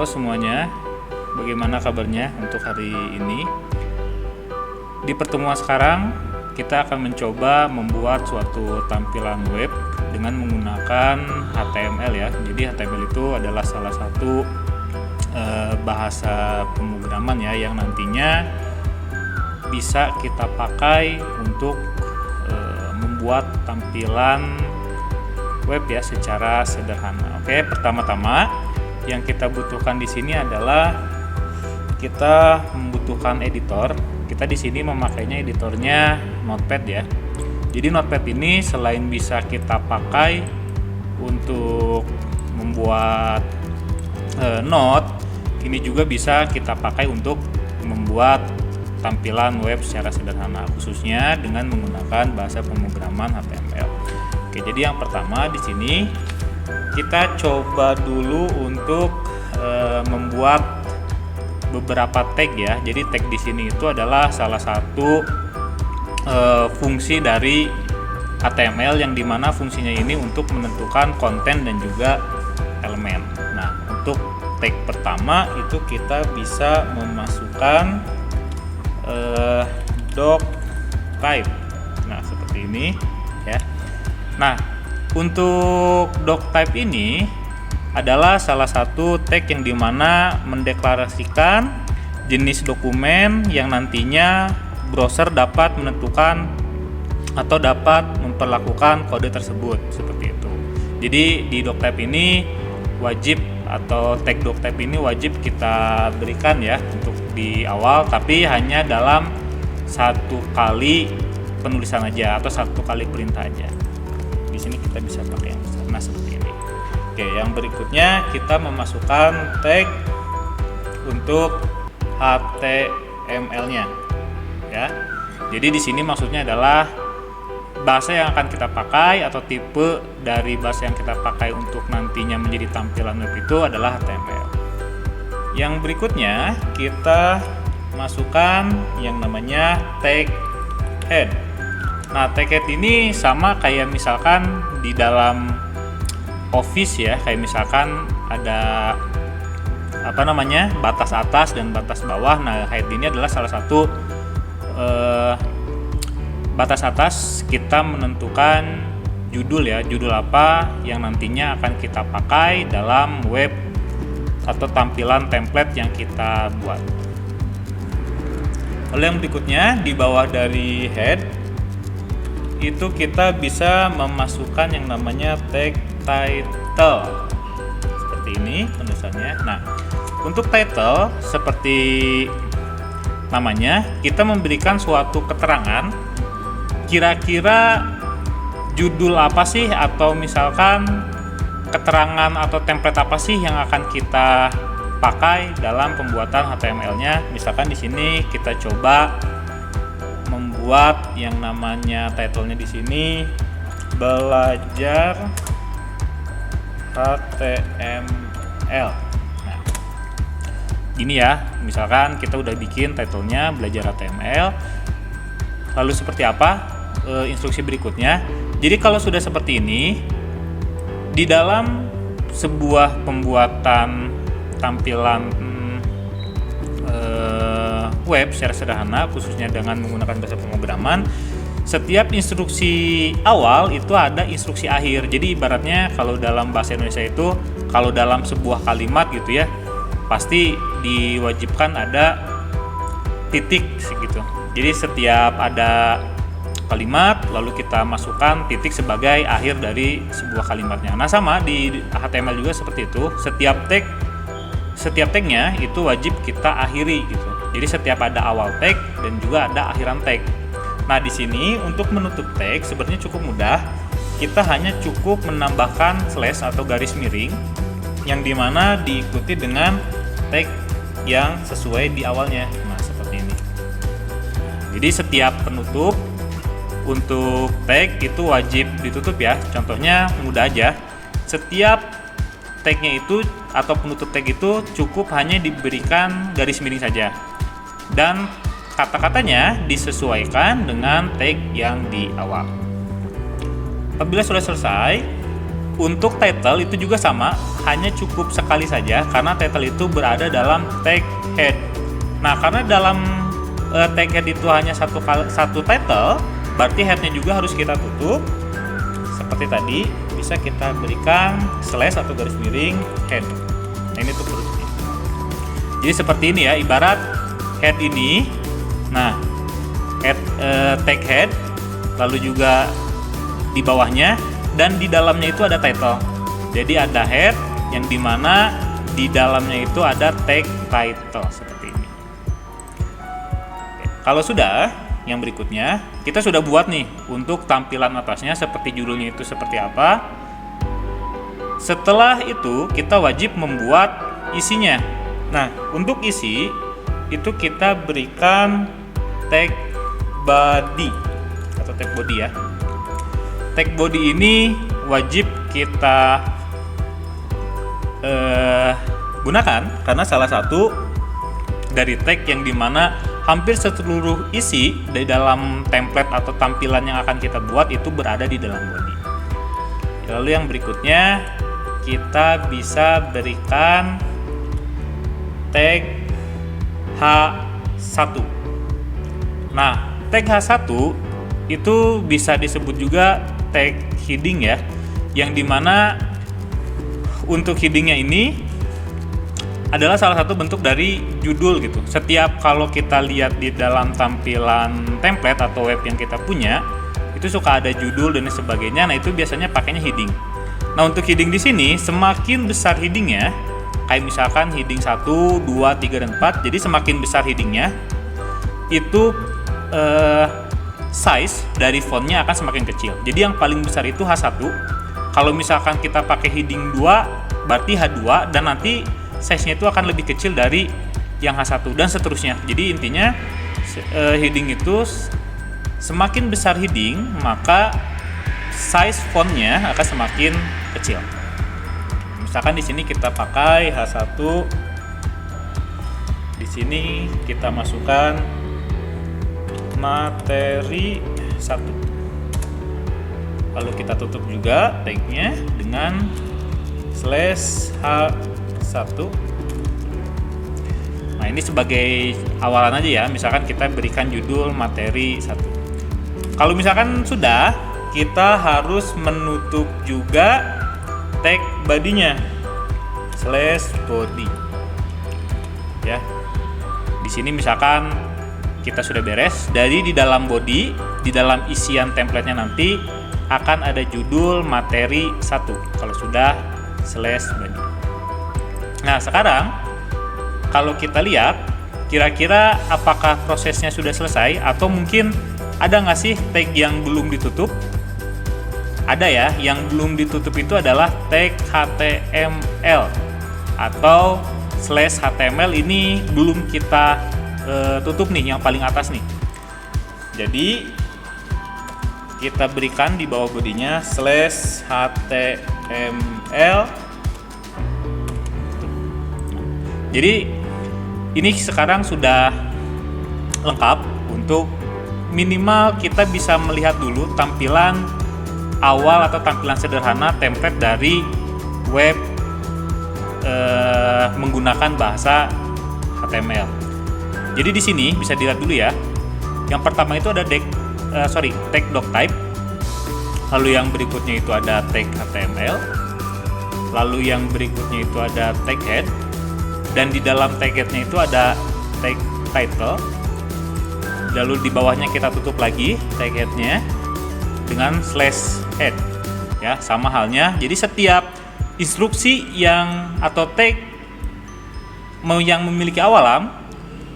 Halo semuanya, bagaimana kabarnya untuk hari ini? Di pertemuan sekarang, kita akan mencoba membuat suatu tampilan web dengan menggunakan HTML ya. Jadi HTML itu adalah salah satu bahasa pemrograman ya, yang nantinya bisa kita pakai untuk membuat tampilan web ya secara sederhana. Oke, pertama-tama yang kita butuhkan di sini adalah kita membutuhkan editor. Kita di sini memakainya editornya Notepad ya. Jadi Notepad ini selain bisa kita pakai untuk membuat note, ini juga bisa kita pakai untuk membuat tampilan web secara sederhana, khususnya dengan menggunakan bahasa pemrograman HTML. Oke, jadi yang pertama di sini kita coba dulu untuk membuat beberapa tag ya. Jadi tag di sini itu adalah salah satu fungsi dari HTML yang dimana fungsinya ini untuk menentukan konten dan juga elemen. Nah, untuk tag pertama itu kita bisa memasukkan doc type. Nah, seperti ini ya. Nah, untuk doc type ini adalah salah satu tag yang dimana mendeklarasikan jenis dokumen yang nantinya browser dapat menentukan atau dapat memperlakukan kode tersebut, seperti itu. Jadi di doc type ini wajib, atau tag doc type ini wajib kita berikan ya untuk di awal, tapi hanya dalam satu kali penulisan aja atau satu kali perintah aja. Di sini kita bisa pakai yang besar, seperti ini. Oke, yang berikutnya kita memasukkan tag untuk HTML-nya ya. Jadi di sini maksudnya adalah bahasa yang akan kita pakai atau tipe dari bahasa yang kita pakai untuk nantinya menjadi tampilan web itu adalah HTML. Yang berikutnya kita masukkan yang namanya tag head. Nah, tag head ini sama kayak misalkan di dalam Office ya, kayak misalkan ada batas atas dan batas bawah. Nah, head ini adalah salah satu batas atas kita menentukan judul ya, judul apa yang nantinya akan kita pakai dalam web atau tampilan template yang kita buat. Lalu yang berikutnya di bawah dari head itu kita bisa memasukkan yang namanya tag title, seperti ini penulisannya. Nah, untuk title seperti namanya, kita memberikan suatu keterangan kira-kira judul apa sih, atau misalkan keterangan atau template apa sih yang akan kita pakai dalam pembuatan HTML-nya. Misalkan di sini kita coba membuat yang namanya title-nya di sini belajar HTML. Nah, gini ya, misalkan kita udah bikin title-nya belajar HTML. Lalu seperti apa instruksi berikutnya? Jadi kalau sudah seperti ini, di dalam sebuah pembuatan tampilan web secara sederhana, khususnya dengan menggunakan bahasa pemrograman, setiap instruksi awal itu ada instruksi akhir. Jadi ibaratnya kalau dalam bahasa Indonesia itu, kalau dalam sebuah kalimat gitu ya, pasti diwajibkan ada titik gitu. Jadi setiap ada kalimat lalu kita masukkan titik sebagai akhir dari sebuah kalimatnya. Nah, sama di HTML juga seperti itu. Setiap tagnya itu wajib kita akhiri gitu. Jadi setiap ada awal tag dan juga ada akhiran tag. Nah, di sini untuk menutup tag sebenarnya cukup mudah. Kita hanya cukup menambahkan slash atau garis miring yang dimana diikuti dengan tag yang sesuai di awalnya. Nah, seperti ini. Jadi setiap penutup untuk tag itu wajib ditutup ya. Contohnya mudah aja. Setiap tagnya itu atau penutup tag itu cukup hanya diberikan garis miring saja. Dan kata-katanya disesuaikan dengan tag yang di awal. Apabila sudah selesai, Untuk title itu juga sama, hanya cukup sekali saja karena title itu berada dalam tag head. Nah, karena dalam tag head itu hanya satu title, berarti headnya juga harus kita tutup. Seperti tadi, bisa kita berikan slash atau garis miring head. Nah, ini tuh perutnya. Jadi seperti ini ya, ibarat head ini. Nah, tag head, lalu juga di bawahnya dan di dalamnya itu ada title. Jadi ada head yang dimana di dalamnya itu ada tag title seperti ini. Oke. Kalau sudah, yang berikutnya kita sudah buat nih untuk tampilan atasnya seperti judulnya itu seperti apa. Setelah itu kita wajib membuat isinya. Nah, untuk isi itu kita berikan tag body atau tag body ya. Tag body ini wajib kita gunakan karena salah satu dari tag yang dimana hampir seluruh isi dari dalam template atau tampilan yang akan kita buat itu berada di dalam body. Lalu yang berikutnya kita bisa berikan tag H1. Nah, tag H1 itu bisa disebut juga tag heading ya, yang dimana untuk headingnya ini adalah salah satu bentuk dari judul gitu. Setiap kalau kita lihat di dalam tampilan template atau web yang kita punya, itu suka ada judul dan sebagainya. Nah, itu biasanya pakainya heading. Nah, untuk heading di sini semakin besar headingnya, kayak misalkan heading 1, 2, 3, dan 4. Jadi semakin besar headingnya, itu size dari fontnya akan semakin kecil. Jadi yang paling besar itu H1. Kalau misalkan kita pakai heading 2, berarti H2, dan nanti size-nya itu akan lebih kecil dari yang H1 dan seterusnya. Jadi intinya heading itu semakin besar heading, maka size fontnya akan semakin kecil. Misalkan di sini kita pakai H1, di sini kita masukkan materi 1. Lalu kita tutup juga tagnya dengan /H1. Nah, ini sebagai awalan aja ya. Misalkan kita berikan judul materi 1. Kalau misalkan sudah, kita harus menutup juga tag body-nya /body. Ya. Di sini misalkan kita sudah beres, dari di dalam body, di dalam isian template-nya nanti akan ada judul materi 1 kalau sudah /body. Nah, sekarang kalau kita lihat kira-kira apakah prosesnya sudah selesai atau mungkin ada nggak sih tag yang belum ditutup? Ada ya, yang belum ditutup itu adalah tag HTML atau /HTML ini belum kita tutup nih, yang paling atas nih. Jadi kita berikan di bawah bodinya /HTML. Jadi ini sekarang sudah lengkap untuk minimal kita bisa melihat dulu tampilan awal atau tampilan sederhana template dari web menggunakan bahasa HTML. Jadi di sini bisa dilihat dulu ya. Yang pertama itu ada tag doctype. Lalu yang berikutnya itu ada tag HTML. Lalu yang berikutnya itu ada tag head. Dan di dalam tag headnya itu ada tag title. Lalu di bawahnya kita tutup lagi tag headnya dengan /head. Ya, sama halnya. Jadi setiap instruksi yang atau tag yang memiliki awalan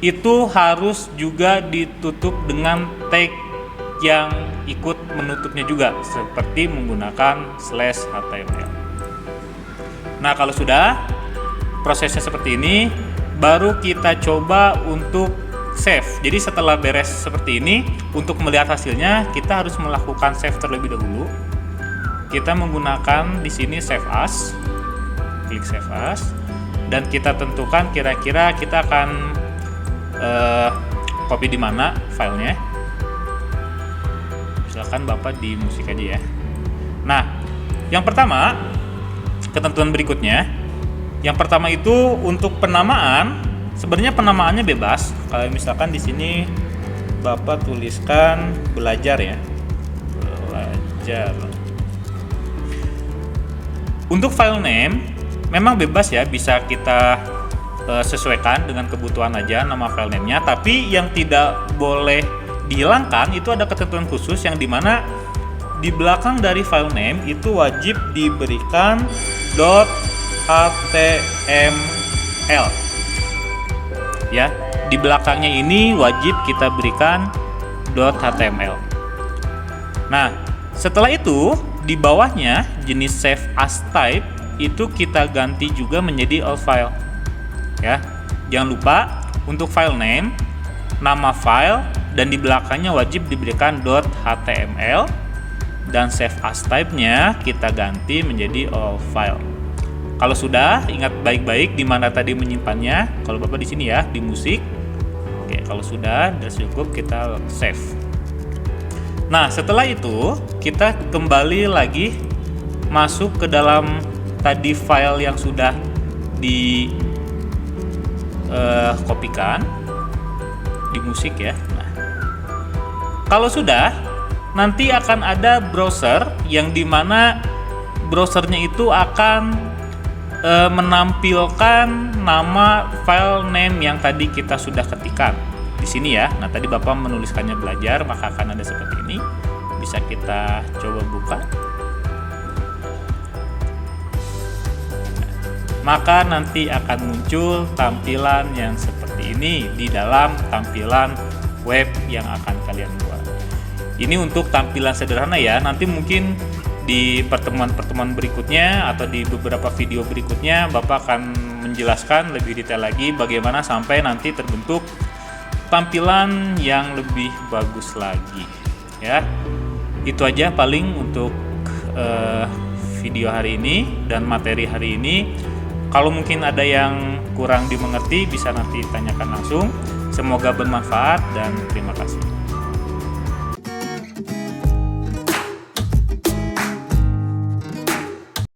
itu harus juga ditutup dengan tag yang ikut menutupnya juga, seperti menggunakan /HTML. Nah, kalau sudah prosesnya seperti ini, baru kita coba untuk save. Jadi setelah beres seperti ini, untuk melihat hasilnya kita harus melakukan save terlebih dahulu. Kita menggunakan di sini save as, klik save as, dan kita tentukan kira-kira kita akan copy di mana filenya. Misalkan Bapak di musik aja ya. Nah, yang pertama ketentuan berikutnya. Yang pertama itu untuk penamaan, sebenarnya penamaannya bebas. Kalau misalkan di sini Bapak tuliskan belajar ya. Belajar. Untuk file name memang bebas ya, bisa kita sesuaikan dengan kebutuhan aja nama file name-nya, tapi yang tidak boleh dihilangkan itu ada ketentuan khusus yang dimana di belakang dari file name itu wajib diberikan .html ya, di belakangnya ini wajib kita berikan .html. Nah, setelah itu di bawahnya jenis save as type itu kita ganti juga menjadi all file ya. Jangan lupa untuk file name, nama file, dan di belakangnya wajib diberikan .html, dan save as type-nya kita ganti menjadi all file. Kalau sudah, ingat baik-baik di mana tadi menyimpannya. Kalau Bapak di sini ya, di musik. Oke, kalau sudah cukup kita save. Nah, setelah itu kita kembali lagi masuk ke dalam tadi file yang sudah di kopikan di musik ya. Nah, kalau sudah, nanti akan ada browser yang dimana browsernya itu akan menampilkan nama file name yang tadi kita sudah ketikkan di sini ya. Nah, tadi Bapak menuliskannya belajar, maka akan ada seperti ini. Bisa kita coba buka. Maka nanti akan muncul tampilan yang seperti ini di dalam tampilan web yang akan kalian buat. Ini untuk tampilan sederhana ya. Nanti mungkin di pertemuan-pertemuan berikutnya atau di beberapa video berikutnya Bapak akan menjelaskan lebih detail lagi bagaimana sampai nanti terbentuk tampilan yang lebih bagus lagi ya. Itu aja paling untuk video hari ini dan materi hari ini. Kalau mungkin ada yang kurang dimengerti bisa nanti tanyakan langsung. Semoga bermanfaat dan terima kasih.